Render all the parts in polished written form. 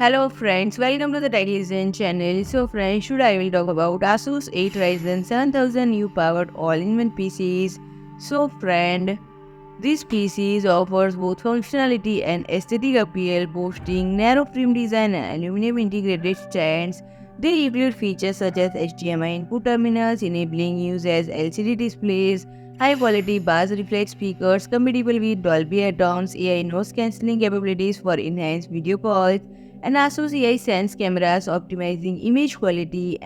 Hello friends, welcome to the Television channel. So friends, today I will talk about ASUS 8 Ryzen 7000U-Powered all-in-one PCs. So friend, this PCs offers both functionality and aesthetic appeal, boasting narrow frame design and aluminum integrated stands. They include features such as HDMI input terminals, enabling use as LCD displays, high-quality bass reflex speakers compatible with Dolby Atmos, AI noise cancelling capabilities for enhanced video calls, and ASUS AiSense cameras optimizing image quality.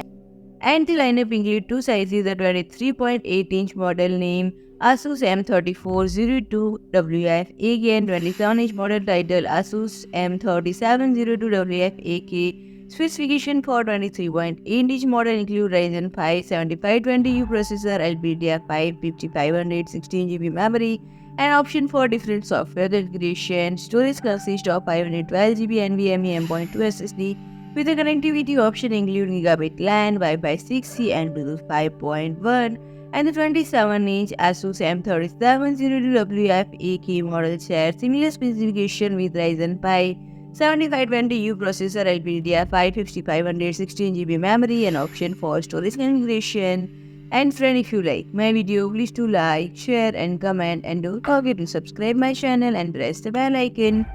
And the lineup include two sizes: a 23.8-inch model named ASUS M3402WFAK and 27-inch model titled ASUS M3702WFAK. Specification for 23.8-inch model include Ryzen 5 7520U processor, LPDDR5 5500 16GB memory, and option for different software integration. Storage consists of 512GB NVMe M.2 SSD with a connectivity option including Gigabit LAN, Wi-Fi 6E and Bluetooth 5.1, and the 27-inch ASUS M3702WFAK model shares similar specification with Ryzen 5 7520U processor, LPDDR5 5500 16GB memory, and option for storage configuration. And friend, if you like my video, please do like, share and comment, and don't forget to subscribe my channel and press the bell icon.